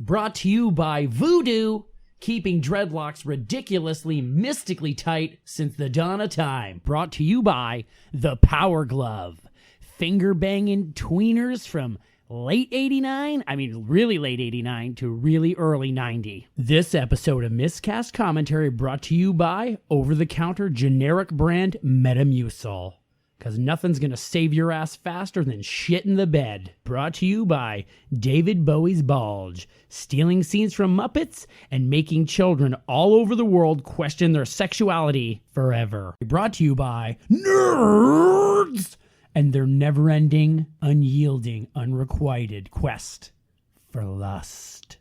Brought to you by Voodoo, keeping dreadlocks ridiculously, mystically tight since the dawn of time. Brought to you by The Power Glove, finger-banging tweeners from late 89, really late 89 to really early 90. This episode of Miscast Commentary brought to you by over-the-counter generic brand Metamucil. Because nothing's going to save your ass faster than shit in the bed. Brought to you by David Bowie's Bulge, stealing scenes from Muppets and making children all over the world question their sexuality forever. Brought to you by Nerds and their never-ending, unyielding, unrequited quest for lust.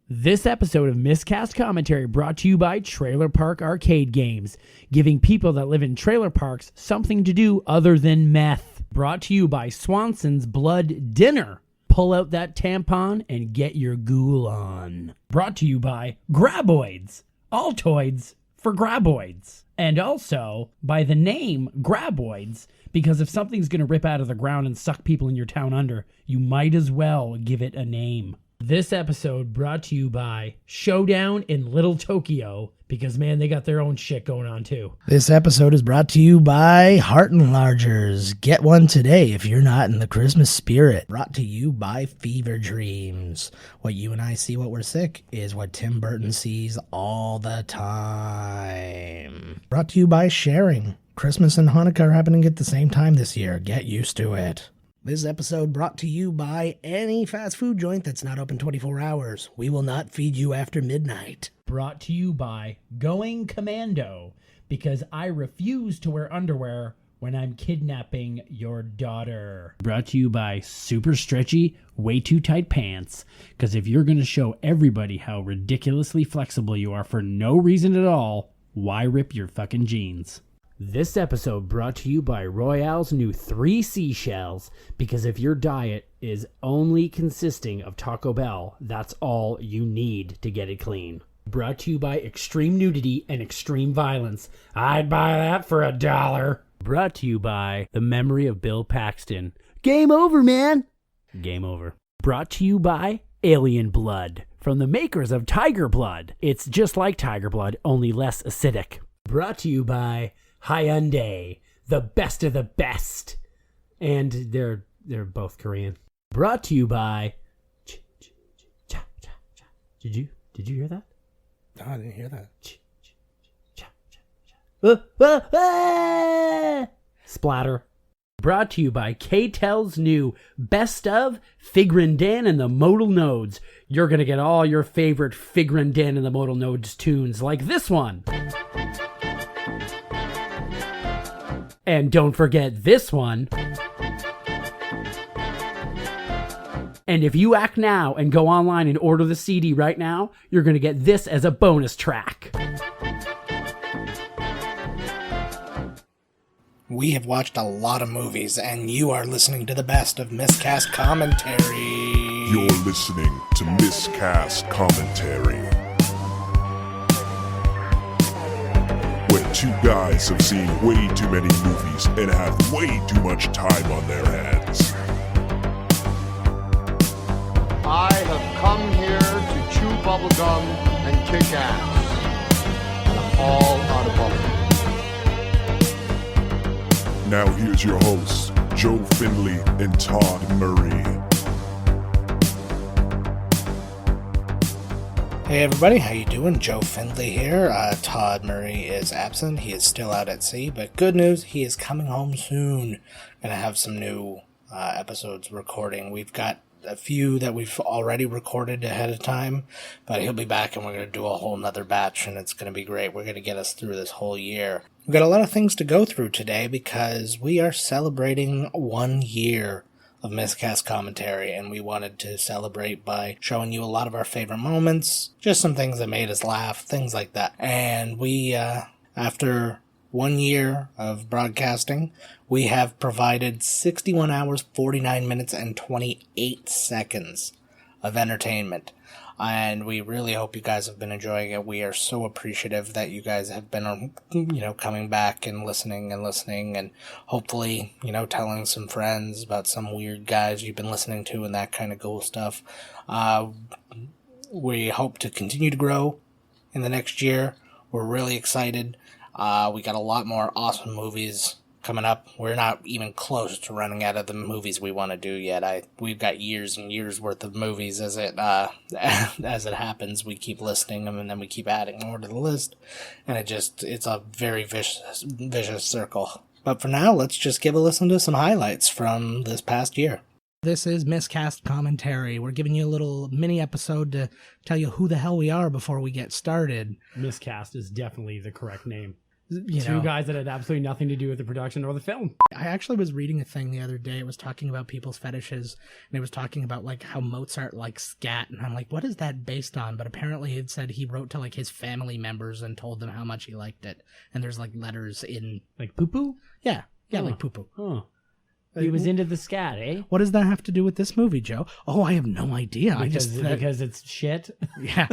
This episode of Miscast Commentary brought to you by Trailer Park Arcade Games, giving people that live in trailer parks something to do other than meth. Brought to you by Swanson's Blood Dinner. Pull out that tampon and get your ghoul on. Brought to you by Graboids. Altoids for Graboids. And also by the name Graboids, because if something's going to rip out of the ground and suck people in your town under, you might as well give it a name. This episode brought to you by Showdown in Little Tokyo, because, man, they got their own shit going on, too. This episode is brought to you by Heart Enlargers. Get one today if you're not in the Christmas spirit. Brought to you by Fever Dreams. What you and I see what we're sick is what Tim Burton sees all the time. Brought to you by Sharing. Christmas and Hanukkah are happening at the same time this year. Get used to it. This episode brought to you by any fast food joint that's not open 24 hours. We will not feed you after midnight. Brought to you by Going Commando, because I refuse to wear underwear when I'm kidnapping your daughter. Brought to you by Super Stretchy, Way Too Tight Pants, because if you're going to show everybody how ridiculously flexible you are for no reason at all, why rip your fucking jeans? This episode brought to you by Royale's new 3 seashells, because if your diet is only consisting of Taco Bell, that's all you need to get it clean. Brought to you by Extreme Nudity and Extreme Violence. I'd buy that for $1. Brought to you by The Memory of Bill Paxton. Game over, man! Game over. Brought to you by Alien Blood, from the makers of Tiger Blood. It's just like Tiger Blood, only less acidic. Brought to you by Hyundai, the best of the best. And they're both Korean. Brought to you by Did you hear that? No, I didn't hear that. Splatter. Brought to you by K-Tel's new Best of Figrin Dan and the Modal Nodes. You're going to get all your favorite Figrin Dan and the Modal Nodes tunes like this one. And don't forget this one. And if you act now and go online and order the CD right now, you're going to get this as a bonus track. We have watched a lot of movies, and you are listening to the best of Miscast Commentary. You're listening to Miscast Commentary, where 2 guys have seen way too many movies and have way too much time on their hands. I have come here to chew bubblegum and kick ass. And I'm all out of bubblegum. Now here's your hosts, Joe Findlay and Todd Murray. Hey everybody, how you doing? Joe Findlay here. Todd Murray is absent. He is still out at sea, but good news, he is coming home soon. Gonna have some new episodes recording. We've got a few that we've already recorded ahead of time, but he'll be back and we're going to do a whole nother batch, and it's going to be great. We're going to get us through this whole year. We've got a lot of things to go through today because we are celebrating 1 year of Miscast Commentary, and we wanted to celebrate by showing you a lot of our favorite moments, just some things that made us laugh, things like that. And we, after 1 year of broadcasting, we have provided 61 hours, 49 minutes, and 28 seconds of entertainment. And we really hope you guys have been enjoying it. We are so appreciative that you guys have been, coming back and listening and hopefully, telling some friends about some weird guys you've been listening to and that kind of cool stuff. we hope to continue to grow in the next year. We're really excited. We got a lot more awesome movies coming up. We're not even close to running out of the movies we want to do yet. We've got years and years worth of movies as it happens. We keep listing them and then we keep adding more to the list, and it's a very vicious circle. But for now, let's just give a listen to some highlights from this past year. This is Miscast Commentary. We're giving you a little mini episode to tell you who the hell we are before we get started. Miscast is definitely the correct name. Two guys that had absolutely nothing to do with the production or the film. I actually was reading a thing the other day. It was talking about people's fetishes, and it was talking about like how Mozart likes scat, and I'm like, what is that based on? But apparently it said he wrote to like his family members and told them how much he liked it, and there's like letters in like poo poo. Yeah, like poo poo. Huh. He was into the scat, eh? What does that have to do with this movie, Joe? Oh, I have no idea. Because it's shit. Yeah.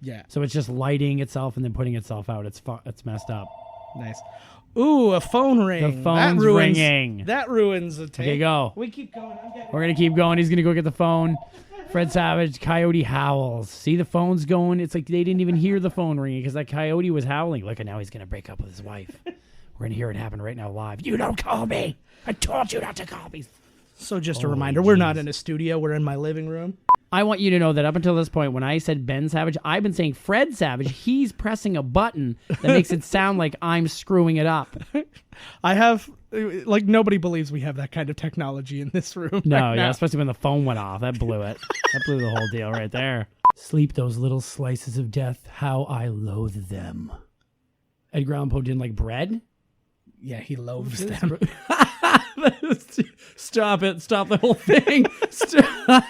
Yeah. So it's just lighting itself and then putting itself out. It's messed up. Nice. Ooh, a phone ring. The phone's ringing. That ruins the tape. Okay, go. We keep going. We're going to keep going. He's going to go get the phone. Fred Savage, coyote howls. See, the phone's going. It's like they didn't even hear the phone ringing because that coyote was howling. Look, and now he's going to break up with his wife. We're going to hear it happen right now live. You don't call me. I told you not to call me. So just a reminder, we're not in a studio. We're in my living room. I want you to know that up until this point, when I said Ben Savage, I've been saying Fred Savage. He's pressing a button that makes it sound like I'm screwing it up. I have, like, nobody believes we have that kind of technology in this room. No, yeah, especially when the phone went off. That blew it. That blew the whole deal right there. Sleep those little slices of death, how I loathe them. Edgar Allan Poe didn't like bread? Yeah, he loathes them. Stop it. Stop the whole thing. Stop.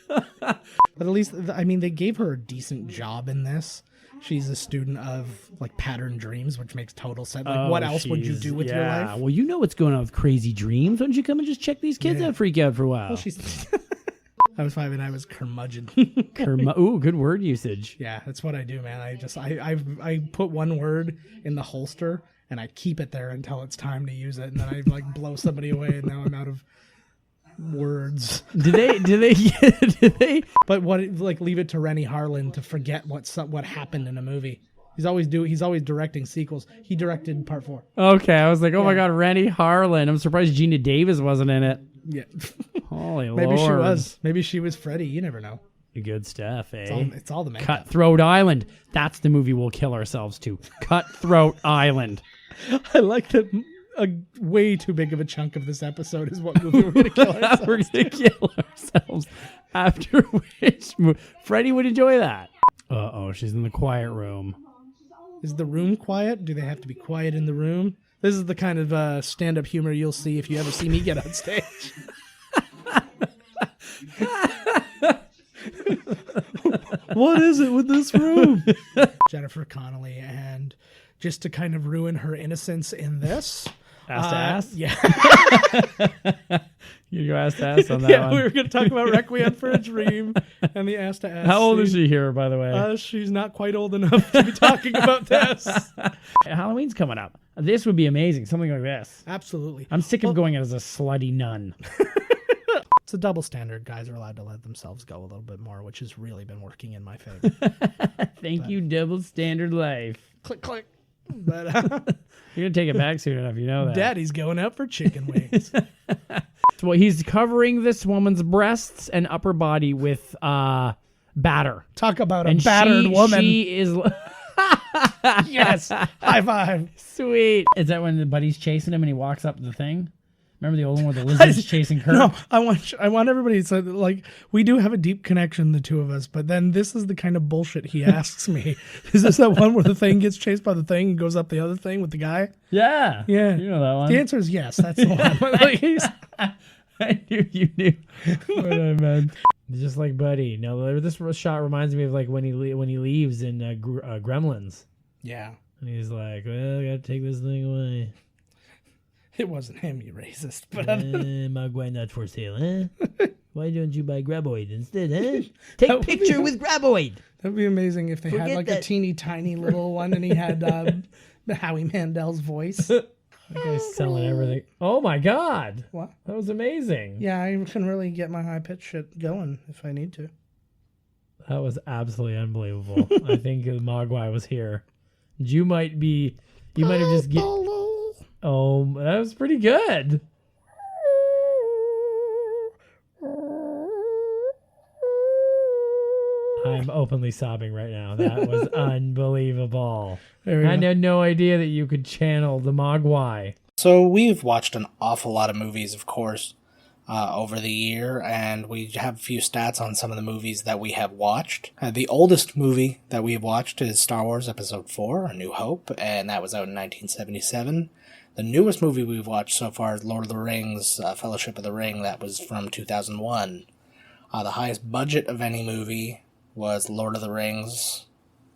But at least, I mean, they gave her a decent job in this. She's a student of, like, pattern dreams, which makes total sense. Like, what else would you do with your life? Well, you know what's going on with crazy dreams. Why don't you come and just check these kids out, freak out for a while? Well, I was 5 and I was curmudgeon. Ooh, good word usage. Yeah, that's what I do, man. I put one word in the holster and I keep it there until it's time to use it, and then I like blow somebody away, and now I'm out of words. Do they? But what, like, leave it to Rennie Harlan to forget what happened in a movie. He's always directing sequels. He directed part 4. Okay, I was like, oh my God, Rennie Harlan. I'm surprised Gina Davis wasn't in it. Yeah. Holy Lord. Maybe she was. Maybe she was Freddie. You never know. Good stuff, eh? It's all the makeup. Cutthroat Island. That's the movie we'll kill ourselves to. Cutthroat Island. I like that a way too big of a chunk of this episode is what movie we're going to kill ourselves. We're going to kill ourselves. After which Freddie would enjoy that. Uh-oh, she's in the quiet room. Is the room quiet? Do they have to be quiet in the room? This is the kind of stand-up humor you'll see if you ever see me get on stage. What is it with this room? Jennifer Connelly, and just to kind of ruin her innocence in this. Ass to ass? Yeah. You go ass to ass on that yeah, one. we were going to talk about Requiem for a Dream and the ass to ass. How old is she here, by the way? She's not quite old enough to be talking about this. Halloween's coming up. This would be amazing. Something like this. Absolutely. I'm sick of going as a slutty nun. It's a double standard. Guys are allowed to let themselves go a little bit more, which has really been working in my favor. Thank you, double standard life. Click, click. But you're going to take it back soon enough, you know that. Daddy's going out for chicken wings. So he's covering this woman's breasts and upper body with batter. Talk about a battered woman. She is... Yes. High five. Sweet. Is that when the buddy's chasing him and he walks up the thing? Remember the old one where the lizard's chasing Kurt? No, I want everybody to say that, like, we do have a deep connection, the two of us, but then this is the kind of bullshit he asks me. Is this that one where the thing gets chased by the thing and goes up the other thing with the guy? Yeah. Yeah. You know that one. The answer is yes. That's the one. I knew you knew what I meant. Just like Buddy. No, this shot reminds me of like when he leaves in Gremlins. Yeah. And he's like, well, I got to take this thing away. It wasn't him, you racist. But Mogwai not for sale, huh? Why don't you buy Graboid instead, huh? Take picture with Graboid. That'd be amazing if they had like a teeny tiny little one and he had Howie Mandel's voice. That guy's selling everything. Oh my God. What? That was amazing. Yeah, I can really get my high-pitched shit going if I need to. That was absolutely unbelievable. I think the Mogwai was here. You might have just Oh, that was pretty good. I'm openly sobbing right now. That was unbelievable. I had no idea that you could channel the Mogwai. So we've watched an awful lot of movies, of course, over the year, and we have a few stats on some of the movies that we have watched. The oldest movie that we have watched is Star Wars Episode 4, A New Hope, and that was out in 1977. The newest movie we've watched so far is Lord of the Rings, Fellowship of the Ring. That was from 2001. The highest budget of any movie was Lord of the Rings,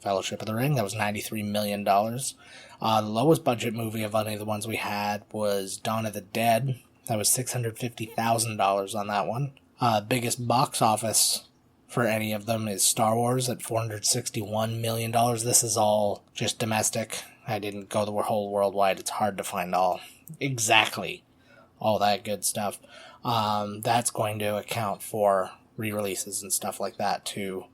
Fellowship of the Ring. That was $93 million. The lowest budget movie of any of the ones we had was Dawn of the Dead. That was $650,000 on that one. Biggest box office for any of them is Star Wars at $461 million. This is all just domestic. I didn't go the whole worldwide. It's hard to find all that good stuff. That's going to account for re-releases and stuff like that too.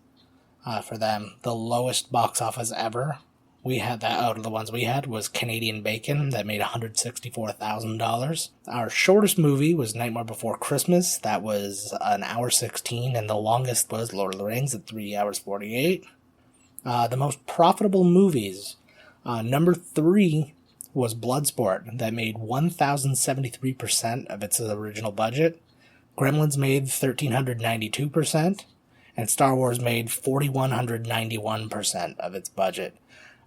For them, the lowest box office ever we had that out of the ones we had was Canadian Bacon that made $164,000. Our shortest movie was Nightmare Before Christmas. That was an hour 16, and the longest was Lord of the Rings at 3 hours 48. The most profitable movies, number 3 was Bloodsport that made 1,073% of its original budget. Gremlins made 1,392%. And Star Wars made 4,191% of its budget.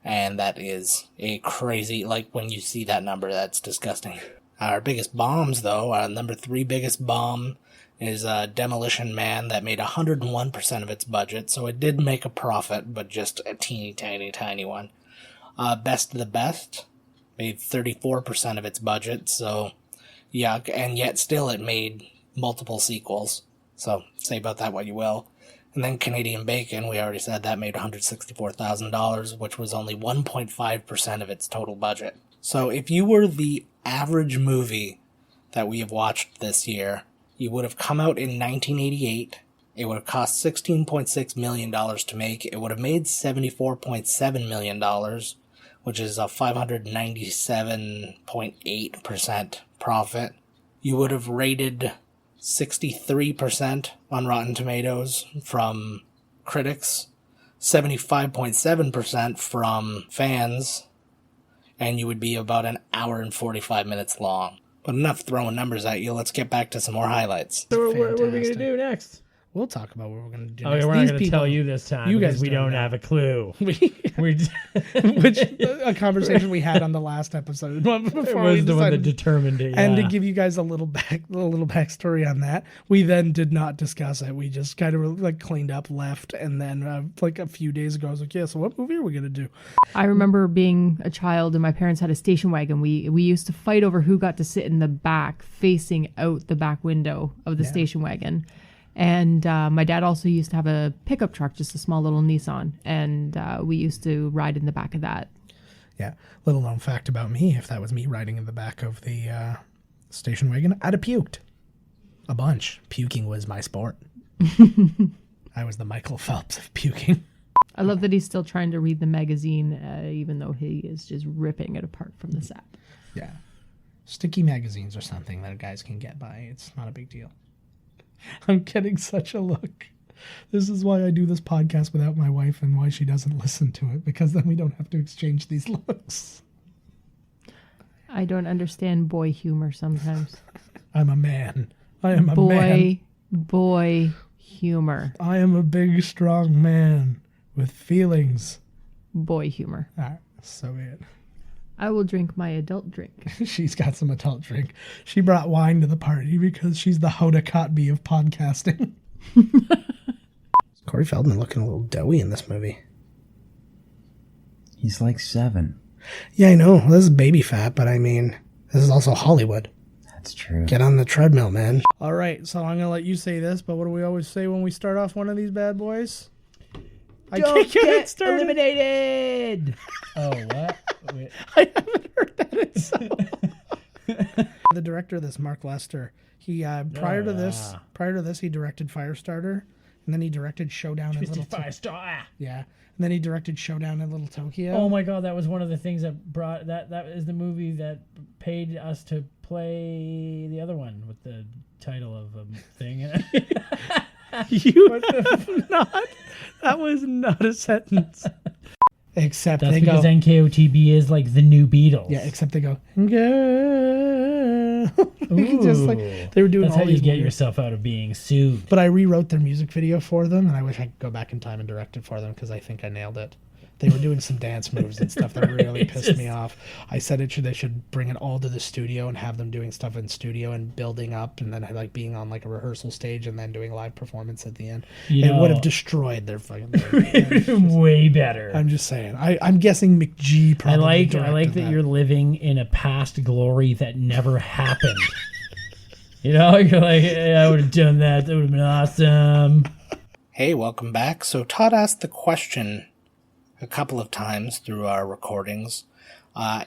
And that is a crazy, like, when you see that number, that's disgusting. Our biggest bombs, though, our number 3 biggest bomb is Demolition Man that made 101% of its budget. So it did make a profit, but just a teeny tiny one. Best of the Best made 34% of its budget. So, yeah, and yet still it made multiple sequels. So, say about that what you will. And then Canadian Bacon, we already said that made $164,000, which was only 1.5% of its total budget. So if you were the average movie that we have watched this year, you would have come out in 1988. It would have cost $16.6 million to make. It would have made $74.7 million, which is a 597.8% profit. You would have rated 63% on Rotten Tomatoes from critics, 75.7% from fans, and you would be about an hour and 45 minutes long. But enough throwing numbers at you, let's get back to some more highlights. So what are we going to do next? We'll talk about what we're going to do Okay, next. we're not going to tell you this time because we don't have a clue. Which a conversation we had on the last episode before it was we the one that decided. determined it. And to yeah. give you guys a little backstory on that, we then did not discuss it. We just kind of like cleaned up, left, and then like a few days ago, I was like, "Yeah, so what movie are we gonna do?" I remember being a child and my parents had a station wagon. We used to fight over who got to sit in the back, facing out the back window of the station wagon. And my dad also used to have a pickup truck, just a small little Nissan, and we used to ride in the back of that. Yeah, little known fact about me: if that was me riding in the back of the station wagon, I'd have puked a bunch. Puking was my sport. I was the Michael Phelps of puking. I love that he's still trying to read the magazine, even though he is just ripping it apart from the sap. Yeah, sticky magazines are something that guys can get by. It's not a big deal. I'm getting such a look. This is why I do this podcast without my wife and why she doesn't listen to it, because then we don't have to exchange these looks. I don't understand boy humor sometimes. I'm a man. I am a man. Boy humor. I am a big, strong man with feelings. Boy humor. All right, so be it. I will drink my adult drink. She's got some adult drink. She brought wine to the party because she's the Hoda Kotb of podcasting. Corey Feldman looking a little doughy in this movie. He's like 7. Yeah, I know. This is baby fat, but I mean, this is also Hollywood. That's true. Get on the treadmill, man. All right, so I'm going to let you say this, but what do we always say when we start off one of these bad boys? I can't get it started. Eliminated! Oh, what? Wait. I haven't heard that in so The director of this, Mark Lester, he prior to this, he directed Firestarter, and then he directed Showdown in Little Tokyo. Yeah, and then he directed Showdown in Little Tokyo. Oh my God, that was one of the things that brought that. That is the movie that paid us to play the other one with the title of a thing. That was not a sentence. Except That's they because go, NKOTB is like the new Beatles. yeah, except they go, girl. Just like they were doing That's all how you these get weird- yourself out of being sued. But I rewrote their music video for them, and I wish I could go back in time and direct it for them because I think I nailed it. They were doing some dance moves and stuff that really pissed me off. I said they should bring it all to the studio and have them doing stuff in studio and building up, and then like being on like a rehearsal stage and then doing live performance at the end. It would have destroyed their fucking. Way better. I'm just saying. I'm guessing McGee probably. I like that you're living in a past glory that never happened. You're like, hey, I would have done that. That would have been awesome. Hey, welcome back. So Todd asked the question a couple of times through our recordings,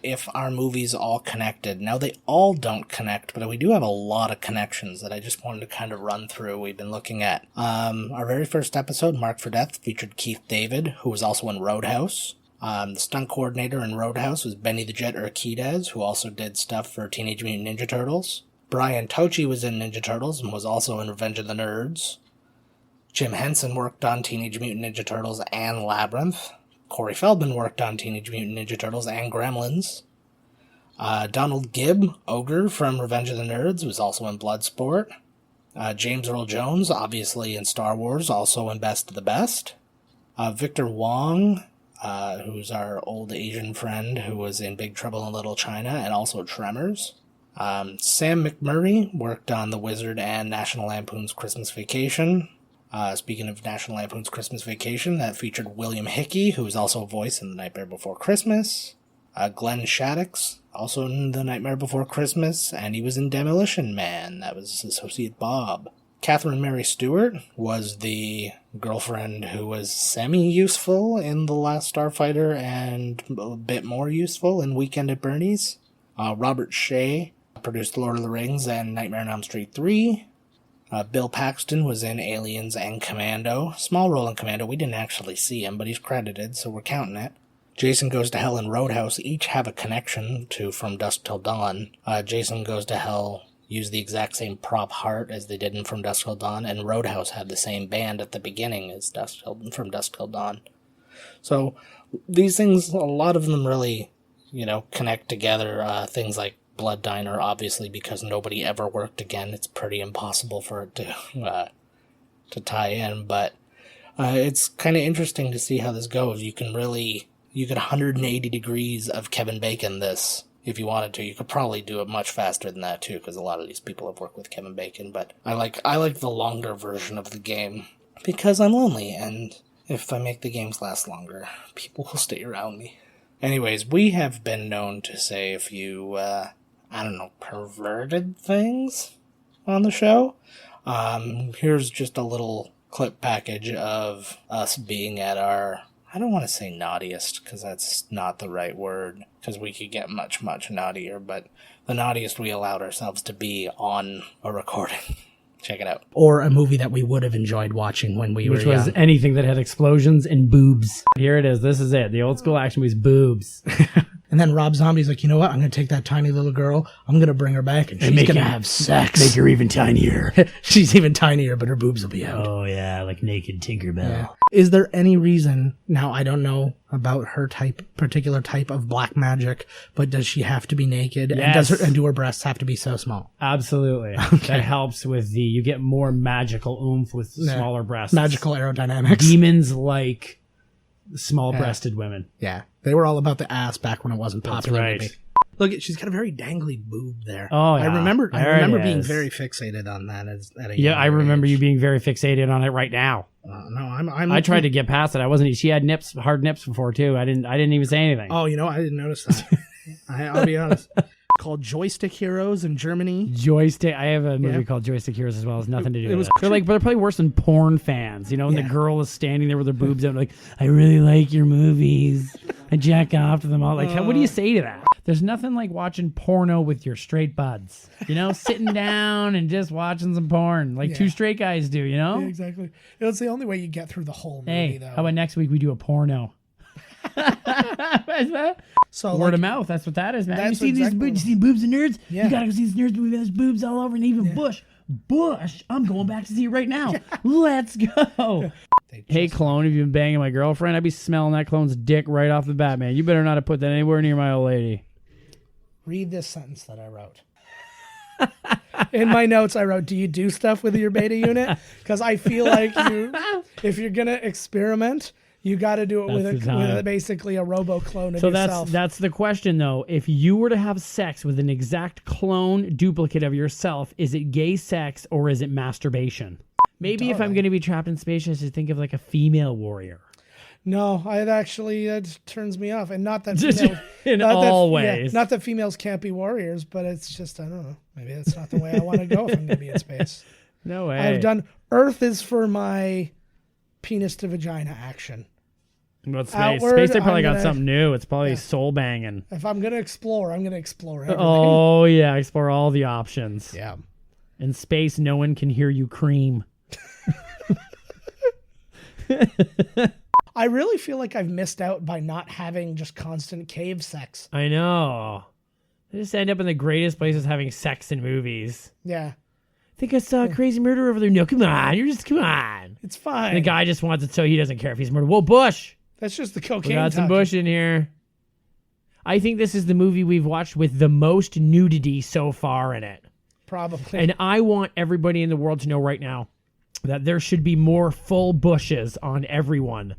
if our movies all connected. Now, they all don't connect, but we do have a lot of connections that I just wanted to kind of run through. We've been looking at our very first episode, Marked for Death, featured Keith David, who was also in Roadhouse. The stunt coordinator in Roadhouse was Benny the Jet Urquidez, who also did stuff for Teenage Mutant Ninja Turtles. Brian Tochi was in Ninja Turtles and was also in Revenge of the Nerds. Jim Henson worked on Teenage Mutant Ninja Turtles and Labyrinth. Corey Feldman worked on Teenage Mutant Ninja Turtles and Gremlins. Donald Gibb, Ogre from Revenge of the Nerds, was also in Bloodsport. James Earl Jones, obviously in Star Wars, also in Best of the Best. Victor Wong, who's our old Asian friend who was in Big Trouble in Little China and also Tremors. Sam McMurray worked on The Wizard and National Lampoon's Christmas Vacation. Speaking of National Lampoon's Christmas Vacation, that featured William Hickey, who was also a voice in The Nightmare Before Christmas. Glenn Shaddix, also in The Nightmare Before Christmas, and he was in Demolition Man. That was Associate Bob. Catherine Mary Stewart was the girlfriend who was semi-useful in The Last Starfighter and a bit more useful in Weekend at Bernie's. Robert Shea produced Lord of the Rings and Nightmare on Elm Street 3. Bill Paxton was in Aliens and Commando. Small role in Commando. We didn't actually see him, but he's credited, so we're counting it. Jason Goes to Hell and Roadhouse each have a connection to From Dusk Till Dawn. Jason Goes to Hell used the exact same prop heart as they did in From Dusk Till Dawn, and Roadhouse had the same band at the beginning as From Dusk Till Dawn. So these things, a lot of them really, connect together. Things like Blood Diner, obviously, because nobody ever worked again. It's pretty impossible for it to tie in, but it's kind of interesting to see how this goes. You could 180 degrees of Kevin Bacon this if you wanted to. You could probably do it much faster than that too, because a lot of these people have worked with Kevin Bacon. But I like the longer version of the game because I'm lonely, and if I make the games last longer, people will stay around me. Anyways, we have been known to say a few perverted things on the show. Here's just a little clip package of us being at our, I don't want to say naughtiest, because that's not the right word, because we could get much, much naughtier, but the naughtiest we allowed ourselves to be on a recording. Check it out. Or a movie that we would have enjoyed watching when we were young. Which was anything that had explosions and boobs. Here it is. This is it. The old school action movie's boobs. And then Rob Zombie's like, you know what? I'm going to take that tiny little girl. I'm going to bring her back, and she's going to have sex. Make her even tinier. She's even tinier, but her boobs will be out. Oh, yeah, like naked Tinkerbell. Yeah. Is there any reason, now I don't know about her particular type of black magic, but does she have to be naked? Yes. And do her breasts have to be so small? Absolutely. Okay. That helps with you get more magical oomph with smaller breasts. Magical aerodynamics. Demons like small-breasted women. Yeah. They were all about the ass back when it wasn't popular. That's right. Look, she's got a very dangly boob there. Oh, yeah. I remember There it being is. very fixated on that at a Yeah, I remember age. you being very fixated on it right now. No, I tried to get past it. I wasn't. She had hard nips before too. I didn't even say anything. Oh, I didn't notice that. I'll be honest. Called Joystick Heroes in Germany. Joystick. I have a movie called Joystick Heroes as well. It's nothing to do with it. was- They're probably worse than porn fans. And the girl is standing there with her boobs out, like, I really like your movies. I jack off to them all. Like, what do you say to that? There's nothing like watching porno with your straight buds. You know, sitting down and just watching some porn, like two straight guys do. You know, Yeah, exactly. It's the only way you get through the whole movie. hey, though. how about next week we do a porno? So Word of mouth. That's what that is, man. You That's see these exactly boobs? You see boobs and nerds? Yeah. You gotta go see these nerds movie. There's boobs all over, and even Bush. I'm going back to see it right now. Let's go. Hey, clone, have you been banging my girlfriend? I'd be smelling that clone's dick right off the bat, man. You better not have put that anywhere near my old lady. Read this sentence that I wrote. In my notes, I wrote, do you do stuff with your beta unit? Because I feel like if you're going to experiment, you got to do it with basically a robo-clone of yourself. So that's the question, though. If you were to have sex with an exact clone duplicate of yourself, is it gay sex or is it masturbation? Maybe if I'm going to be trapped in space, I should think of like a female warrior. No, that turns me off. And not that females, in all ways. not that females can't be warriors, but it's just, I don't know. Maybe that's not the way I want to go if I'm going to be in space. No way. I've done, Earth is for my penis to vagina action. Well, space. Outward, Space, they probably I'm got gonna- something new. It's probably soul banging. If I'm going to explore, I'm going to explore everything. Oh, yeah. Explore all the options. Yeah. In space, no one can hear you cream. I really feel like I've missed out by not having just constant cave sex. I know. They just end up in the greatest places having sex in movies. Yeah. I think I saw a crazy murder over there. No, come on. It's fine. And the guy just wants it so he doesn't care if he's murdered. Whoa, Bush. That's just the We cocaine. got some talking. Bush in here. I think this is the movie we've watched with the most nudity so far in it. Probably. And I want everybody in the world to know right now that there should be more full bushes on everyone.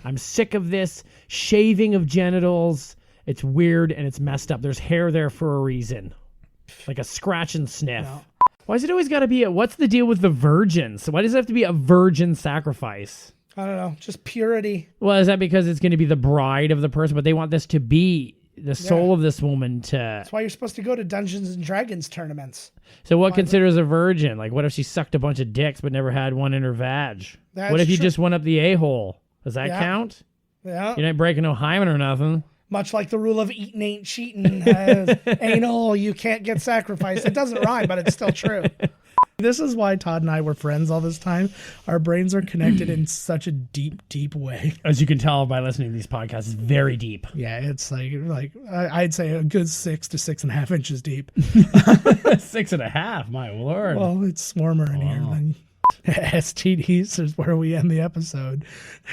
I'm sick of this shaving of genitals. It's weird and it's messed up. There's hair there for a reason. Like a scratch and sniff. No. Why is it always got to be what's the deal with the virgins? Why does it have to be a virgin sacrifice? I don't know. Just purity. Well, is that because it's going to be the bride of the person, but they want this to be the soul of this woman to... That's why you're supposed to go to Dungeons and Dragons tournaments. So what considers a virgin? Like, what if she sucked a bunch of dicks but never had one in her vag? That's What if you true. just went up the a-hole? Does that count? Yeah. You're not breaking no hymen or nothing. Much like the rule of eating ain't cheating. Anal, you can't get sacrificed. It doesn't rhyme, but it's still true. This is why Todd and I were friends all this time. Our brains are connected in such a deep, deep way. As you can tell by listening to these podcasts, it's very deep. Yeah, it's like I'd say a good 6 to 6.5 inches deep. 6.5, my lord. Well, it's warmer in here than STDs is where we end the episode.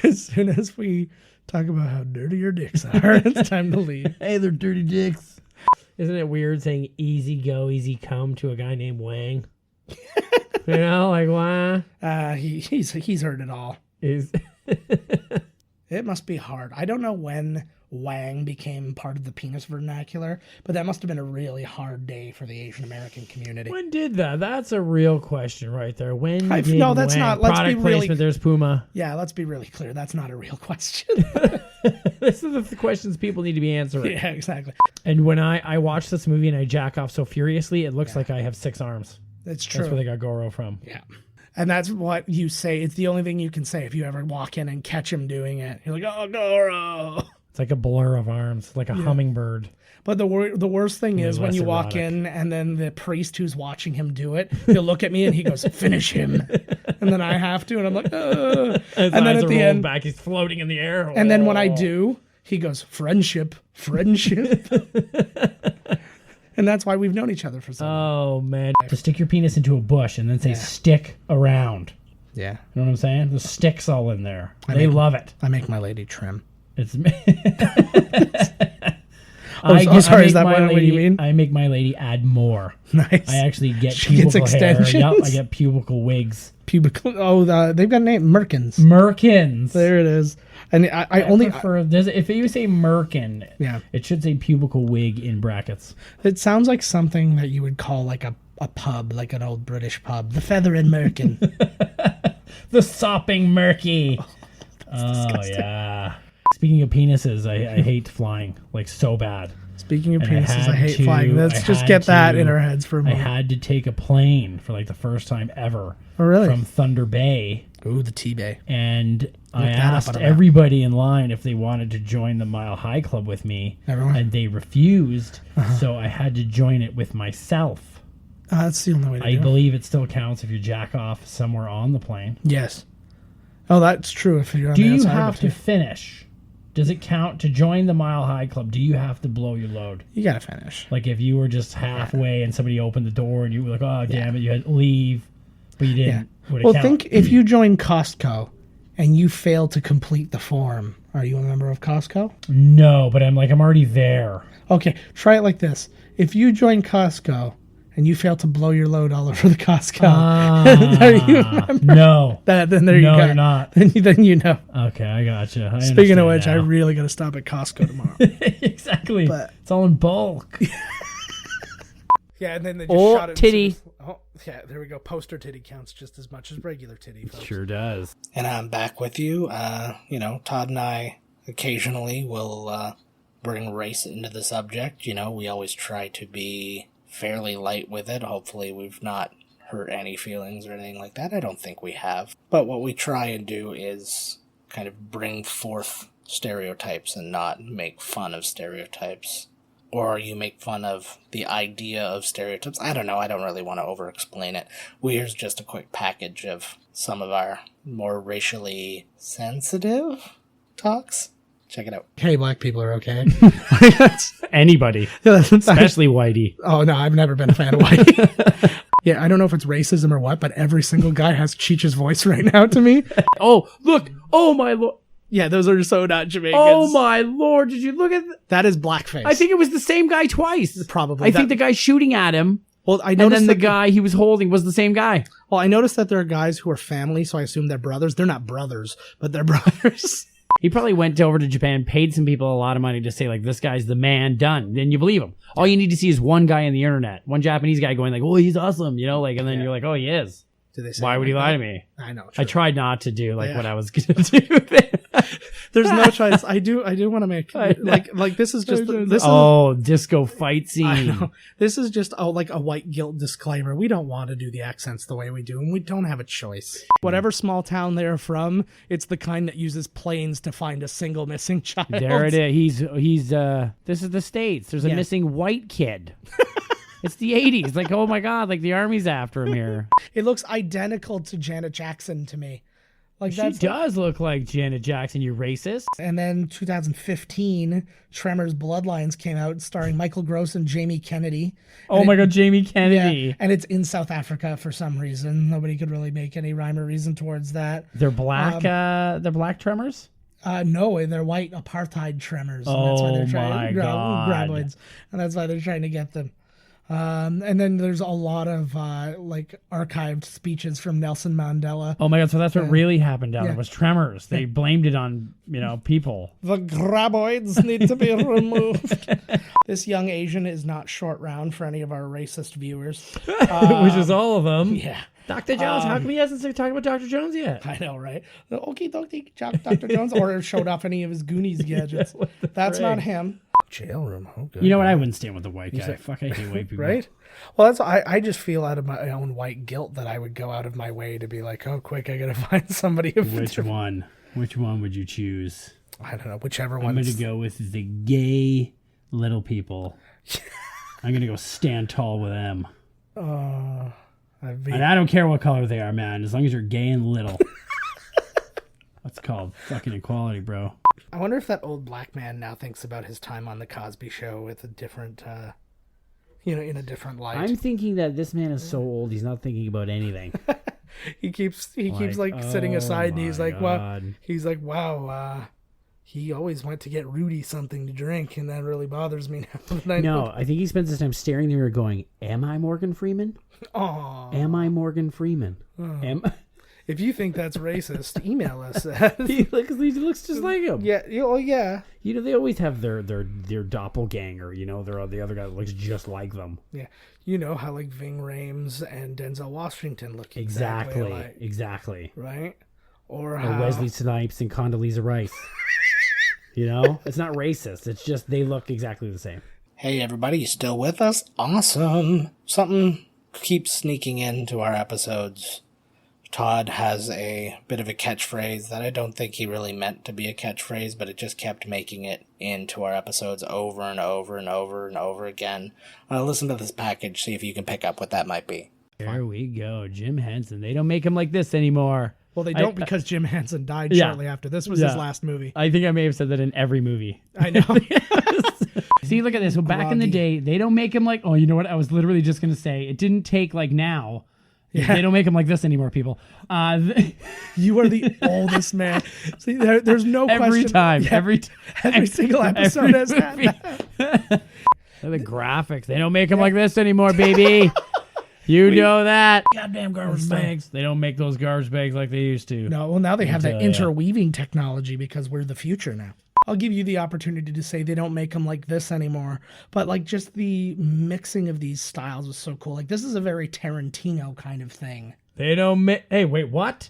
As soon as we talk about how dirty your dicks are, it's time to leave. Hey, they're dirty dicks. Isn't it weird saying easy go, easy come to a guy named Wang? You know, like, why? He's heard it all. Is It must be hard. I don't know when Wang became part of the penis vernacular, but that must have been a really hard day for the Asian American community. When did that? That's a real question right there. When did no, that's Wang? not. Let's Product be really placement, there's Puma. Yeah, let's be really clear. That's not a real question. This is the questions people need to be answering. Yeah, exactly. And when I watch this movie and I jack off so furiously, it looks like I have 6 arms. That's true. That's where they got Goro from. Yeah. And that's what you say. It's the only thing you can say if you ever walk in and catch him doing it. You're like, oh, Goro. It's like a blur of arms, like a hummingbird. But the worst thing is when less you walk erotic. in and then the priest who's watching him do it, he'll look at me and he goes, finish him. And then I have to. And I'm like, His and then eyes at are the rolled end, back, he's floating in the air. and then when I do, he goes, friendship. And that's why we've known each other for so long. Oh, man. To stick your penis into a bush and then say, stick around. Yeah. You know what I'm saying? The stick's all in there. They love it. I make my lady trim. It's sorry, is that what you mean? I make my lady add more. Nice. I actually get She gets pubical hair. extensions? Yep, I get pubical wigs. Pubical. Oh, they've got a name. Merkins. Merkins. There it is. And I only prefer. If you say merkin, Yeah. it should say pubical wig in brackets. It sounds like something that you would call like a pub, like an old British pub. The Feather and Merkin. The sopping murky. Oh yeah. Speaking of penises, I hate flying like so bad. Speaking of And penises, I hate to- flying. Let's I just had get that to- in our heads for a I moment. had to take a plane for like the first time ever. Oh, really? From Thunder Bay Ooh, the T-Bay. And I that up asked on a map. everybody in line if they wanted to join the Mile High Club with me, Everyone? and they refused. So I had to join it with myself. That's the only way to I do it. believe it still counts if you jack off somewhere on the plane. Yes. Oh, that's true. If you're on Do the you outside have of to it, finish? Does it count to join the Mile High Club? Do you have to blow your load? you got to finish. Like if you were just halfway and somebody opened the door and you were like, "Oh, damn it, you had to leave," but you didn't. Would it Well, count? think if you join Costco and you fail to complete the form, are you a member of Costco? No, but I'm already there. Okay, try it like this. If you join Costco and you fail to blow your load all over the Costco, are you a member? No. Then there you No, go. you're not. Then you know. Okay, I gotcha. I Speaking of understand which, I now. really got to stop at Costco tomorrow. Exactly. But- It's all in bulk. Yeah, and then they just Oh, shot it. in titty. some- Oh, yeah, there we go. Poster titty counts just as much as regular titty. Folks. Sure does. And I'm back with you. Todd and I occasionally will bring race into the subject. We always try to be fairly light with it. Hopefully we've not hurt any feelings or anything like that. I don't think we have. But what we try and do is kind of bring forth stereotypes and not make fun of stereotypes. Or you make fun of the idea of stereotypes. I don't know. I don't really want to over-explain it. Here's just a quick package of some of our more racially sensitive talks. Check it out. Hey, black people are okay. Anybody, That's- especially Whitey. Oh, no, I've never been a fan of white. Yeah, I don't know if it's racism or what, but every single guy has Cheech's voice right now to me. Oh, look. Oh, my Lord. Yeah, those are so not Jamaicans. Oh, my Lord. Did you look at That is blackface. I think it was the same guy twice. Probably. I think the guy shooting at him Well, I and noticed then the that guy he was holding was the same guy. Well, I noticed that there are guys who are family, so I assume they're brothers. They're not brothers, but they're brothers. He probably went over to Japan, paid some people a lot of money to say, like, this guy's the man, done. Then you believe him. All you need to see is one guy on the internet, one Japanese guy going like, oh, he's awesome, and then you're like, oh, he is. Do they say Why would he lie to me? I know. I true. tried not to do like Yeah. what I was going to do there. There's no choice. I do want to make like this is just this Oh, disco fight is I scene. know. This is just like a white guilt disclaimer. We don't want to do the accents the way we do, and we don't have a choice. Whatever small town they're from, it's the kind that uses planes to find a single missing child. There it is. He's this is the States. There's a Yeah. missing white kid. It's the 80s. Like, oh my God, like the army's after him here. It looks identical to Janet Jackson to me. Like She does look like Janet Jackson, you racist. And then 2015, Tremors Bloodlines came out, starring Michael Gross and Jamie Kennedy. Oh my God, Jamie Kennedy. Yeah, and it's in South Africa for some reason. Nobody could really make any rhyme or reason towards that. They're black. They're black Tremors. No, they're white apartheid Tremors. And Oh that's why they're trying my God. graboids, and that's why they're trying to get them. And then there's a lot of like archived speeches from Nelson Mandela. Oh my God, so that's what really happened down Yeah. there was tremors. They blamed it on people. The graboids need to be removed. This young Asian is not short round for any of our racist viewers. Which is all of them. Yeah. Dr. Jones, how come he hasn't talked about Dr. Jones yet? I know, right? The okie dokie, Dr. Jones, or showed off any of his Goonies gadgets. That's not him. Jail room. Oh, good. You know what? I wouldn't stand with the white guy. Fuck, I hate white people. Right? Well, that's I just feel out of my own white guilt that I would go out of my way to be like, oh, quick, I gotta find somebody. Which one? Which one would you choose? I don't know. Whichever I'm one. going to go with the gay little people. I'm going to go stand tall with them. And I don't care what color they are, man. As long as you're gay and little. That's called fucking equality, bro. I wonder if that old black man now thinks about his time on the Cosby Show with a different, in a different light. I'm thinking that this man is so old, he's not thinking about anything. He keeps sitting aside, and he's my like, "Wow." God. He's like, "Wow, he always went to get Rudy something to drink, and that really bothers me now." No, I think he spends his time staring in the mirror going, am I Morgan Freeman? Aw. Am I Morgan Freeman? If you think that's racist, email us. he looks just like him. Yeah. Yeah. They always have their doppelganger, they're the other guy that looks just like them. Yeah. You know how like Ving Rhames and Denzel Washington look Exactly. alike, Exactly. right? Or Or how Wesley Snipes and Condoleezza Rice. It's not racist. It's just they look exactly the same. Hey everybody, you still with us? Awesome. Something keeps sneaking into our episodes. Todd has a bit of a catchphrase that I don't think he really meant to be a catchphrase, but it just kept making it into our episodes over and over and over and over again. Listen to this package, see if you can pick up what that might be. There we go. Jim Henson. They don't make him like this anymore. Well, they don't because Jim Henson died shortly after. This was his last movie. I think I may have said that in every movie. I know. See, look at this. So back in the day, they don't make him like, oh, you know what? I was literally just going to say, it didn't take like now. Yeah. They don't make him like this anymore, people. You are the oldest man. See, there's no every question. Time. Yeah. Every single episode has had that. The graphics. They don't make them like this anymore, baby. You know that. Goddamn garbage bags. They don't make those garbage bags like they used to. No, well, now they have that interweaving technology because we're the future now. I'll give you the opportunity to say they don't make them like this anymore. But like just the mixing of these styles was so cool. Like this is a very Tarantino kind of thing. They don't make... Hey, wait, what?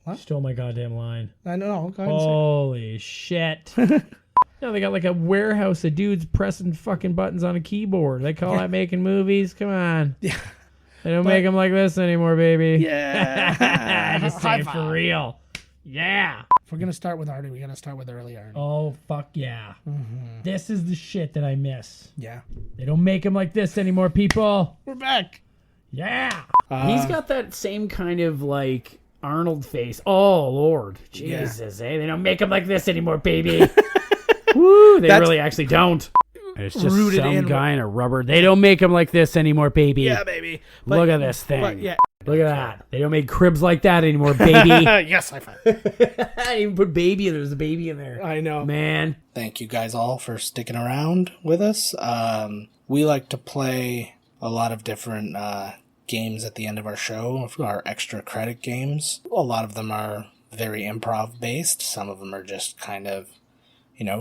What? You stole my goddamn line. I know. Go ahead and Holy shit. No, they got like a warehouse of dudes pressing fucking buttons on a keyboard. They call that making movies? Come on. Yeah. They don't make them like this anymore, baby. Yeah. Just say it for real. Yeah. If we're going to start with Artie, we got to start with early Artie. Oh, fuck yeah. Mm-hmm. This is the shit that I miss. Yeah. They don't make them like this anymore, people. We're back. Yeah. He's got that same kind of like Arnold face. Oh, Lord. Jesus, They don't make him like this anymore, baby. Woo, they really actually don't. It's just rooted some in guy in a rubber. They don't make them like this anymore, baby. Yeah, baby. Look at this thing. Yeah. Look at that. They don't make cribs like that anymore, baby. Yes, I find. I didn't even put baby in there. There's a baby in there. I know. Man. Thank you guys all for sticking around with us. We like to play a lot of different games at the end of our show, our extra credit games. A lot of them are very improv based. Some of them are just kind of,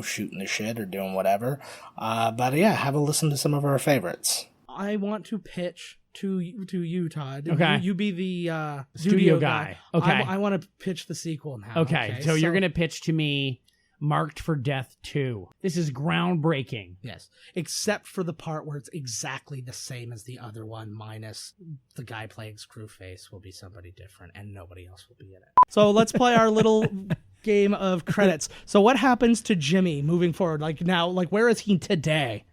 shooting the shit or doing whatever. But yeah, have a listen to some of our favorites. I want to pitch to you, Todd. Okay. You be the Studio guy. Okay. I want to pitch the sequel now. Okay. So you're going to pitch to me Marked for Death 2. This is groundbreaking. Yes. Except for the part where it's exactly the same as the other one, minus the guy playing Screwface will be somebody different and nobody else will be in it. So let's play our little game of credits. So what happens to Jimmy moving forward? Like now, where is he today?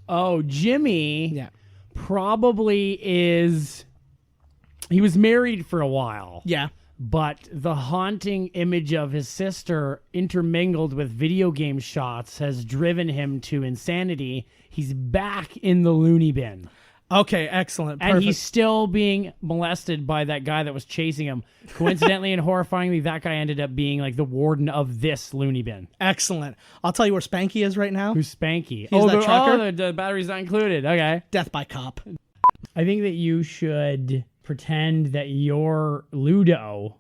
Oh, Jimmy probably is... He was married for a while. Yeah. But the haunting image of his sister intermingled with video game shots has driven him to insanity. He's back in the loony bin. Okay, excellent. Perfect. And he's still being molested by that guy that was chasing him. Coincidentally and horrifyingly, that guy ended up being like the warden of this loony bin. Excellent. I'll tell you where Spanky is right now. Who's Spanky? He's that trucker. The battery's not included. Okay. Death by cop. I think that you should pretend that you're Ludo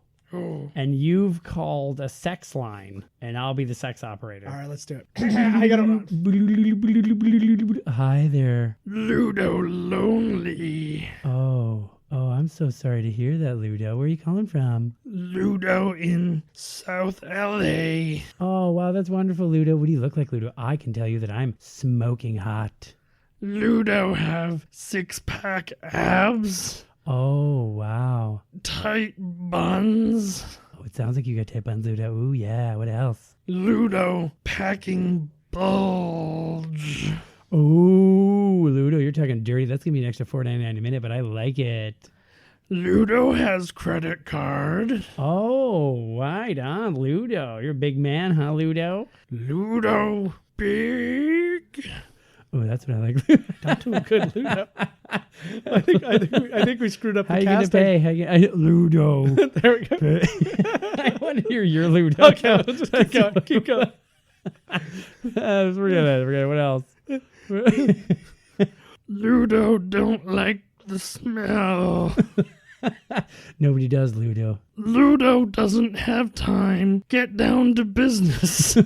and you've called a sex line and I'll be the sex operator. All right, let's do it. I gotta run. Hi there. Ludo lonely. Oh, I'm so sorry to hear that, Ludo. Where are you calling from? Ludo in South LA. Oh, wow, that's wonderful, Ludo. What do you look like, Ludo? I can tell you that I'm smoking hot. Ludo have 6-pack abs. Oh, wow. Tight buns. Oh, it sounds like you got tight buns, Ludo. Ooh, yeah. What else? Ludo packing bulge. Ooh, Ludo, you're talking dirty. That's going to be an extra $4.99 a minute, but I like it. Ludo has credit card. Oh, right on, Ludo. You're a big man, huh, Ludo? Ludo big. Oh, that's what I like. Don't do a good Ludo. I think we screwed up the casting. How you gonna pay? Ludo. There we go. I want to hear your Ludo. Okay, we'll just keep going. Keep going. Forget it. What else? Ludo don't like the smell. Nobody does, Ludo. Ludo doesn't have time. Get down to business.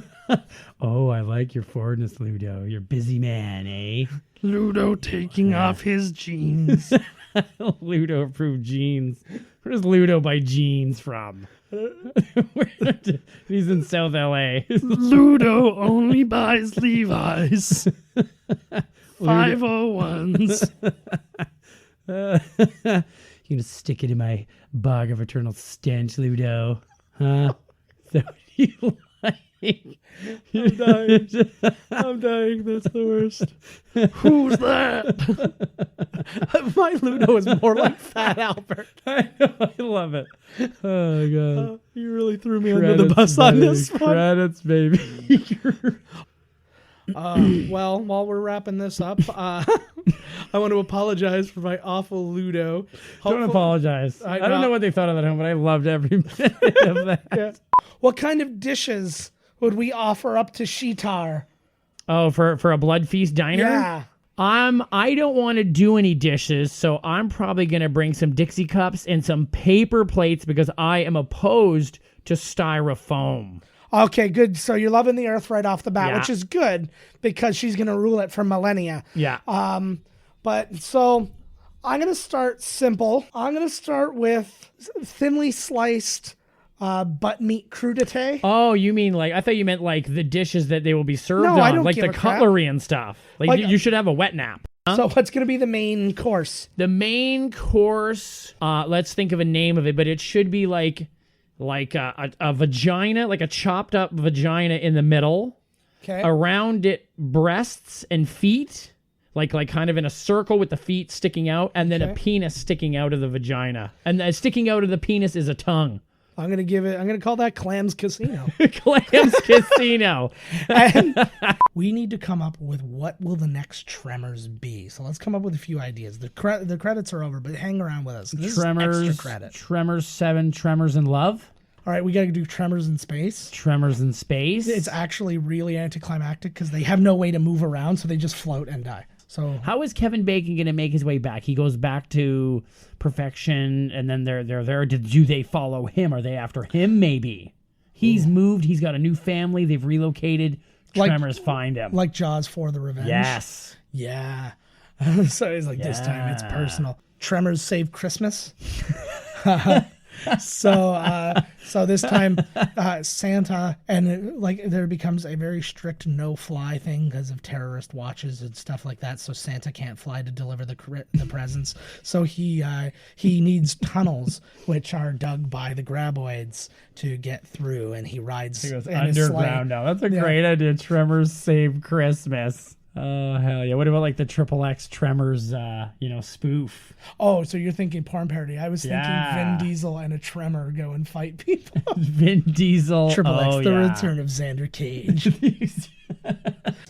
Oh, I like your forwardness, Ludo. You're a busy man, eh? Ludo taking off his jeans. Ludo approved jeans. Where does Ludo buy jeans from? He's in South LA. Ludo only buys Levi's. 501s. You're gonna stick it in my Bog of eternal stench, Ludo. Huh? So you like? I'm dying. I'm dying. That's the worst. Who's that? My Ludo is more like Fat Albert. I know, I love it. Oh god. You really threw me under the bus on this one. Credits, baby. Well, while we're wrapping this up, I want to apologize for my awful Ludo. Don't apologize. I don't know what they thought of that home, but I loved every minute of that. Yeah. What kind of dishes would we offer up to Sheetar? Oh, for a blood feast diner? Yeah. I don't want to do any dishes, so I'm probably going to bring some Dixie cups and some paper plates because I am opposed to styrofoam. Okay, good. So you're loving the earth right off the bat, Yeah. which is good because she's going to rule it for millennia. Yeah. But so I'm going to start simple. I'm going to start with thinly sliced butt meat crudité. Oh, you mean like, I thought you meant like the dishes that they will be served No, on, I don't like give the a crap. cutlery and stuff. Like, Like- you should have a wet nap. So what's going to be the main course? The main course, let's think of a name of it, but it should be like a vagina, like a chopped up vagina in the middle. Okay. Around it, breasts and feet, like kind of in a circle with the feet sticking out, and then a Okay. penis sticking out of the vagina. And sticking out of the penis is a tongue. I'm going to call that Clams Casino. Clams Casino. And we need to come up with what will the next Tremors be. So let's come up with a few ideas. The credits are over, but hang around with us. This is extra credit. Tremors 7, Tremors in Love. All right, we got to do Tremors in space. Tremors in space. It's actually really anticlimactic because they have no way to move around, so they just float and die. So How is Kevin Bacon going to make his way back? He goes back to perfection, and then they're there. Do they follow him? Are they after him? Maybe. He's moved. He's got a new family. They've relocated. Tremors find him. like Jaws for the Revenge. Yes. Yeah. So it's like this time it's personal. Tremors Save Christmas. So this time Santa and there becomes a very strict no-fly thing because of terrorist watches and stuff like that. So Santa can't fly to deliver the presents. So he needs tunnels which are dug by the graboids to get through, and he rides He goes in his sleigh. underground now. That's a great idea. Tremors Save Christmas. Oh, hell yeah. What about like the XXX Tremors, spoof? Oh, so you're thinking porn parody. I was thinking Yeah. Vin Diesel and a Tremor go and fight people. Vin Diesel. XXX, the yeah. return of Xander Cage.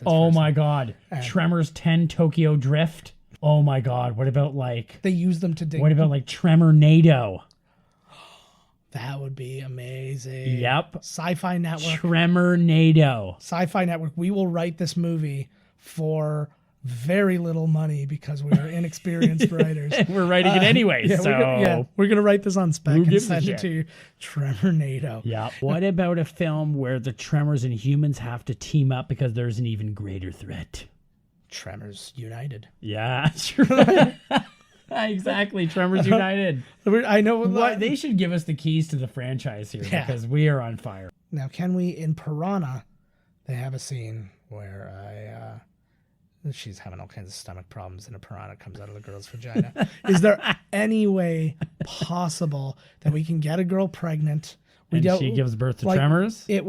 Oh my God. Tremors 10 Tokyo Drift. Oh my God. What about like They use them to dig. what about like Tremornado? That would be amazing. Yep. Sci-Fi Network. Tremornado. Sci-Fi Network. We will write this movie for very little money because we are inexperienced writers. We're writing it anyway, Yeah, so we're gonna write this on spec and gives a send shit? it to you. Tremornado. Yeah. What about a film where the Tremors and humans have to team up because there's an even greater threat? Tremors United. Yeah. Exactly. Tremors United. I know What they should give us the keys to the franchise here Yeah. because we are on fire. Now, can we, in Piranha, they have a scene where she's having all kinds of stomach problems and a piranha comes out of the girl's vagina. Is there any way possible that we can get a girl pregnant? And she gives birth to like, Tremors? They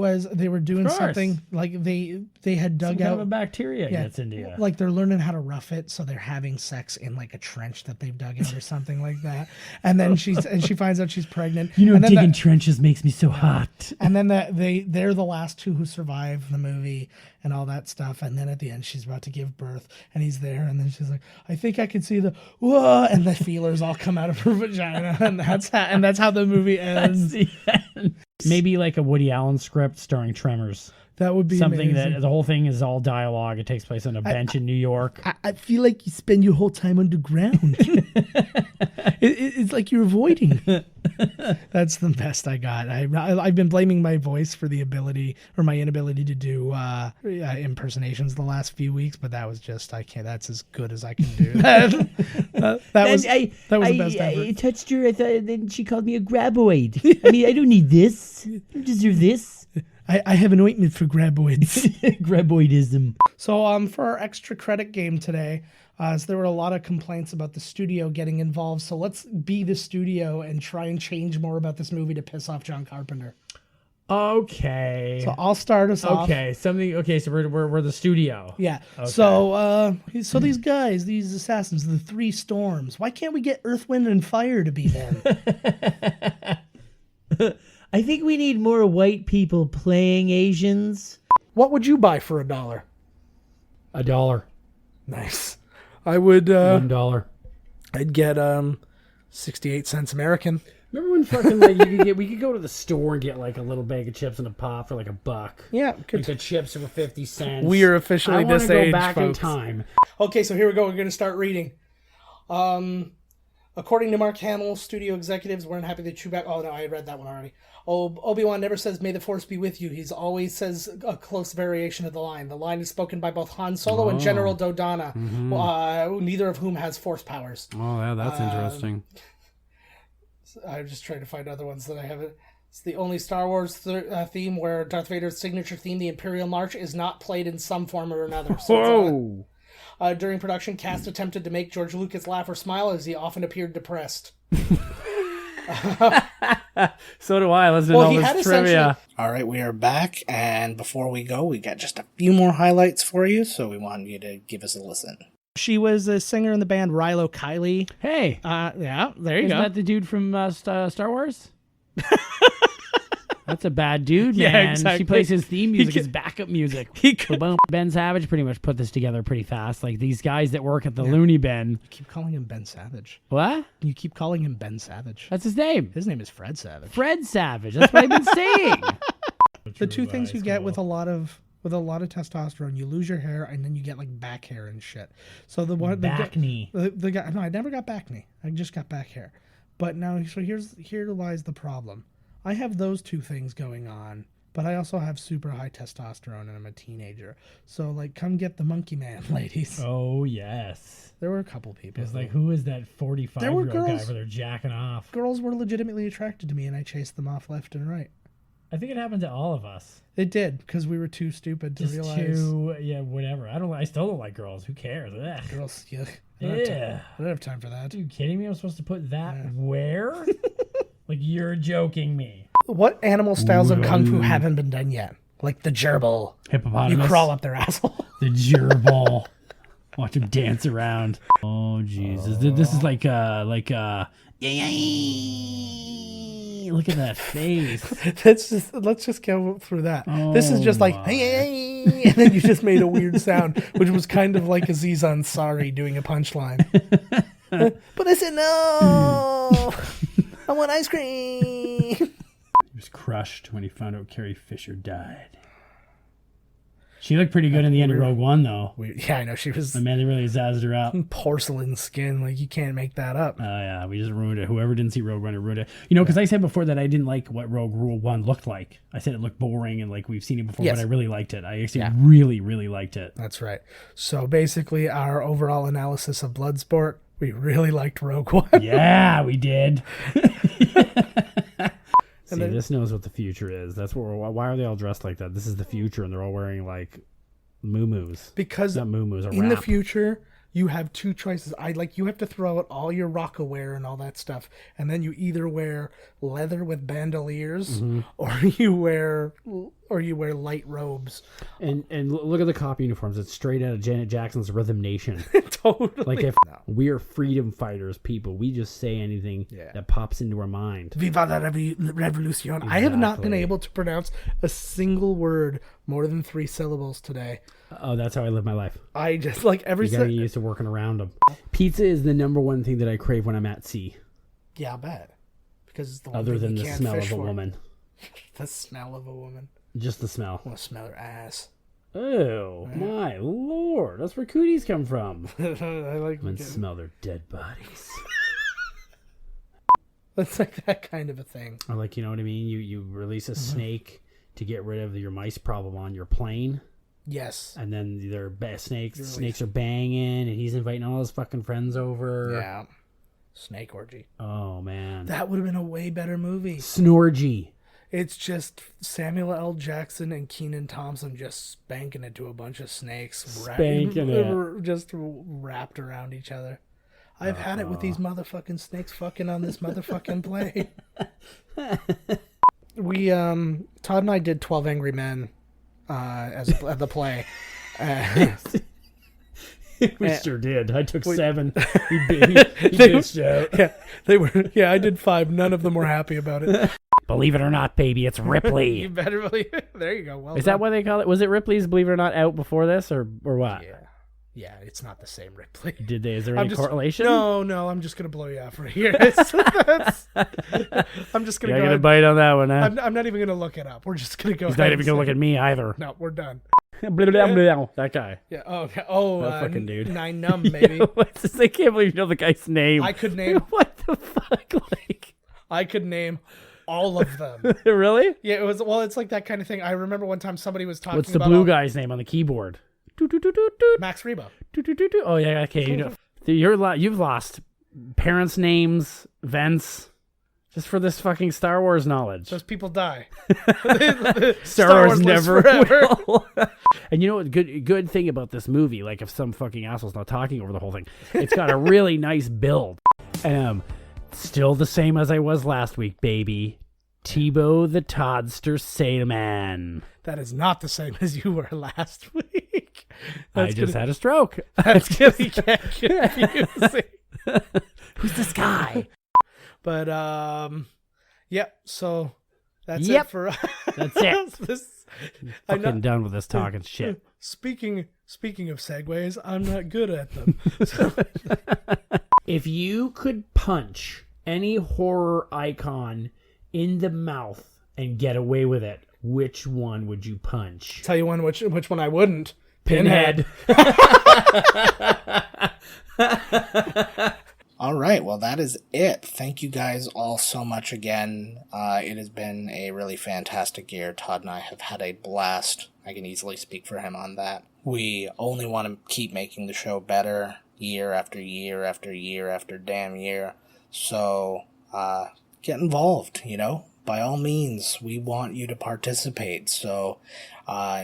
were doing Of course. something like they had dug Some kind out of a bacteria Yeah. gets into you. like they're learning how to rough it, so they're having sex in like a trench that they've dug out or something like that. And then she finds out she's pregnant. You know, and then digging trenches makes me so hot. and then they're the last two who survive the movie and all that stuff. And then at the end, she's about to give birth, and he's there, and then she's like, "I think I can see the whoa," and the feelers all come out of her vagina, and that's how the movie ends. Maybe like a Woody Allen script starring Tremors. That would be Something amazing. that the whole thing is all dialogue. It takes place on a bench in New York. I feel like you spend your whole time underground. It's like you're avoiding. That's the best I got. I've been blaming my voice for the ability or my inability to do impersonations the last few weeks, but that was just I can't. That's as good as I can do. that was the best ever. I touched her. I thought, then she called me a graboid. I mean, I don't need this. I don't deserve this. I have an ointment for graboids. Graboidism. So for our extra credit game today, so there were a lot of complaints about the studio getting involved. So let's be the studio and try and change more about this movie to piss off John Carpenter. Okay. So I'll start us off. Okay. So we're the studio. Yeah. Okay. So these guys, these assassins, the three storms. Why can't we get Earth, Wind, and Fire to be them? I think we need more white people playing Asians. What would you buy for $1? $1. Nice. I would. $1. I'd get 68 cents American. Remember when fucking we could go to the store and get like a little bag of chips and a pop for like $1. Yeah. Like the chips were 50 cents. We are officially this age, go back folks. in time. Okay, so here we go. We're going to start reading. According to Mark Hamill, studio executives weren't happy that Chewbacca... Oh, no, I read that one already. Obi-Wan never says, "May the Force be with you." He's always says a close variation of the line. The line is spoken by both Han Solo and General Dodonna, neither of whom has Force powers. Oh, yeah, that's interesting. I'm just trying to find other ones that I haven't... It's the only Star Wars theme where Darth Vader's signature theme, the Imperial March, is not played in some form or another. So during production, cast attempted to make George Lucas laugh or smile as he often appeared depressed. So do I. Let's do all this trivia. All right, we are back, and before we go, we got just a few more highlights for you, so we want you to give us a listen. She was a singer in the band Rilo Kiley. Hey. Yeah, there you Isn't go. that the dude from Star Wars? That's a bad dude, man. Yeah, exactly. She plays his theme music, his backup music. Boom. Ben Savage pretty much put this together pretty fast. Like these guys that work at the Looney Bin. You keep calling him Ben Savage. What? You keep calling him Ben Savage. That's his name. His name is Fred Savage. Fred Savage. That's what I've been saying. The two things you get with a lot of testosterone, you lose your hair and then you get like back hair and shit. So the one Back knee. the guy, no, I never got back knee. I just got back hair. But now, so here lies the problem. I have those two things going on, but I also have super high testosterone and I'm a teenager. So like, come get the monkey man, ladies. Oh yes. There were a couple people. It's like, who is that 45-year-old guy girls- where they're jacking off? Girls were legitimately attracted to me, and I chased them off left and right. I think it happened to all of us. It did, because we were too stupid to realize. Whatever. I still don't like girls. Who cares? Ugh. Girls, yuck. I don't have time for that. Are you kidding me? I'm supposed to put that where? Like, you're joking me. What animal styles of kung fu haven't been done yet? Like the gerbil. Hippopotamus. You crawl up their asshole. The gerbil. Watch him dance around. Oh Jesus! This is like look at that face. Let's just go through that. This is just like hey, and then you just made a weird sound, which was kind of like Aziz Ansari doing a punchline. But I said no. I want ice cream. He was crushed when he found out Carrie Fisher died. She looked pretty good in the end of Rogue One, though. Yeah, I know. She was... Man, they really zazzed her up. Porcelain skin. Like, you can't make that up. Oh, yeah. We just ruined it. Whoever didn't see Rogue One, ruined it. You know, because I said before that I didn't like what Rogue One looked like. I said it looked boring and, like, we've seen it before, Yes. but I really liked it. I actually really, really liked it. That's right. So, basically, our overall analysis of Bloodsport, we really liked Rogue One. Yeah, we did. See, this knows what the future is. That's what. Why are they all dressed like that? This is the future, and they're all wearing like muumuus. Because not muumuus, in the future, you have two choices. You have to throw out all your Rockaware and all that stuff, and then you either wear leather with bandoliers, or you wear light robes. And look at the cop uniforms. It's straight out of Janet Jackson's Rhythm Nation. Totally. Like if we are freedom fighters, people, we just say anything that pops into our mind. Viva la revolution. Exactly. I have not been able to pronounce a single word more than 3 syllables today. Oh, that's how I live my life. I just like every. You gotta get used to working around them. Pizza is the number one thing that I crave when I'm at sea. Yeah, I bet. Because it's the one other thing than you the can't smell fish of a for. woman. The smell of a woman. Just the smell. I want to smell her ass. Oh, my lord. That's where cooties come from. I like and smell their dead bodies. That's like that kind of a thing. Or like, you know what I mean? You release a snake to get rid of your mice problem on your plane. Yes. And then their snakes are banging, and he's inviting all his fucking friends over. Yeah. Snake orgy. Oh, man. That would have been a way better movie. Snorgy. It's just Samuel L. Jackson and Kenan Thompson just spanking it to a bunch of snakes. Just wrapped around each other. I've had it with these motherfucking snakes fucking on this motherfucking plane. We, Todd and I did 12 Angry Men as the play. We sure did. I took 7. He bitched out. Yeah, they were. Yeah, I did 5. None of them were happy about it. Believe it or not, baby, it's Ripley. You better believe it. There you go. Well Is that what they call it? Was it Ripley's Believe It or Not out before this, or what? Yeah, it's not the same Ripley. Did they? Is there any correlation? No, I'm just gonna blow you off right here. I'm just gonna. You're gonna bite on that one, huh? I'm not even gonna look it up. We're just gonna go. He's not even gonna look at me either. No, we're done. That guy. Yeah. That fucking dude. 9 Numb, baby. I can't believe you know the guy's name. I could name. What the fuck? Like, I could name all of them. Really? Yeah. It was. Well, it's like that kind of thing. I remember one time somebody was talking. What's the blue guy's name on the keyboard? Max Rebo. Oh yeah. Okay. You know, you've lost parents' names, events. Just for this fucking Star Wars knowledge. Those people die. Star Wars never will. And you know what? Good thing about this movie, like if some fucking asshole's not talking over the whole thing, it's got a really nice build. Still the same as I was last week, baby. Tebow the Toddster Sataman. That is not the same as you were last week. I just had a stroke. That's gonna get confusing. Who's this guy? But so that's it for us. That's it. I'm done with this talking shit. Speaking of segues, I'm not good at them. So. If you could punch any horror icon in the mouth and get away with it, which one would you punch? Tell you one which one I wouldn't. Pinhead. All right, well, that is it. Thank you guys all so much again. It has been a really fantastic year. Todd and I have had a blast. I can easily speak for him on that. We only want to keep making the show better year after year after year after damn year. So, get involved, By all means, we want you to participate. So,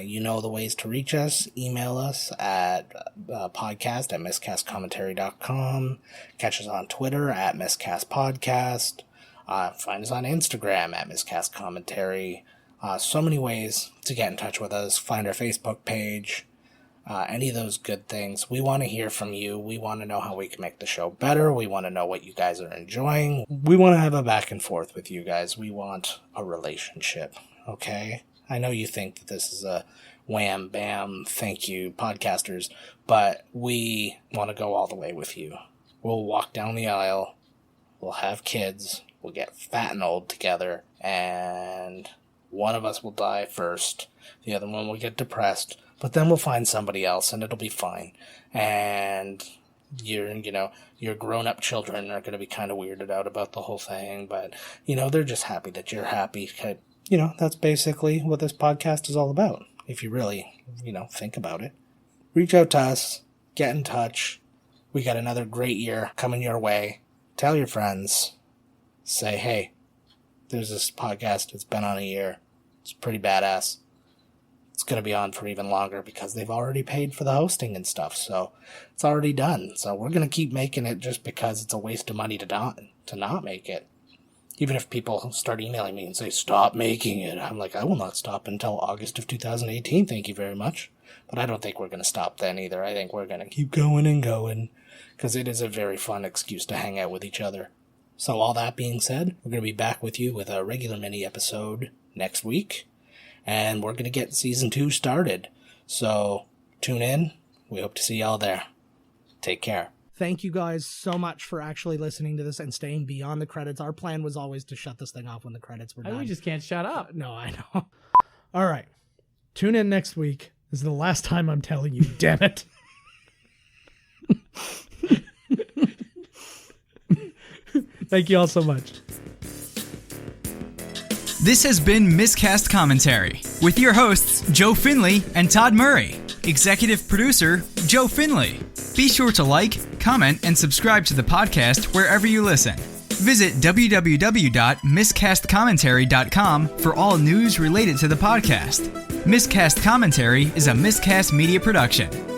you know the ways to reach us. Email us at podcast@miscastcommentary.com. Catch us on Twitter at miscastpodcast. Find us on Instagram at miscastcommentary. So many ways to get in touch with us. Find our Facebook page. Any of those good things. We want to hear from you. We want to know how we can make the show better. We want to know what you guys are enjoying. We want to have a back and forth with you guys. We want a relationship, okay? I know you think that this is a wham, bam, thank you, podcasters, but we want to go all the way with you. We'll walk down the aisle. We'll have kids. We'll get fat and old together, and one of us will die first. The other one will get depressed. But then we'll find somebody else, and it'll be fine. And your grown-up children are going to be kind of weirded out about the whole thing. But, they're just happy that you're happy. That's basically what this podcast is all about. If you really, think about it. Reach out to us. Get in touch. We got another great year coming your way. Tell your friends. Say, hey, there's this podcast. It's been on a year. It's pretty badass. It's going to be on for even longer because they've already paid for the hosting and stuff, so it's already done. So we're going to keep making it just because it's a waste of money to not make it. Even if people start emailing me and say, stop making it, I'm like, I will not stop until August of 2018, thank you very much. But I don't think we're going to stop then either. I think we're going to keep going and going because it is a very fun excuse to hang out with each other. So all that being said, we're going to be back with you with a regular mini episode next week. And we're going to get Season 2 started. So, tune in. We hope to see y'all there. Take care. Thank you guys so much for actually listening to this and staying beyond the credits. Our plan was always to shut this thing off when the credits were done. We just can't shut up. No, I know. All right. Tune in next week. This is the last time I'm telling you, damn it. Thank you all so much. This has been Miscast Commentary with your hosts, Joe Finley and Todd Murray. Executive producer, Joe Finley. Be sure to like, comment, and subscribe to the podcast wherever you listen. Visit www.miscastcommentary.com for all news related to the podcast. Miscast Commentary is a Miscast Media production.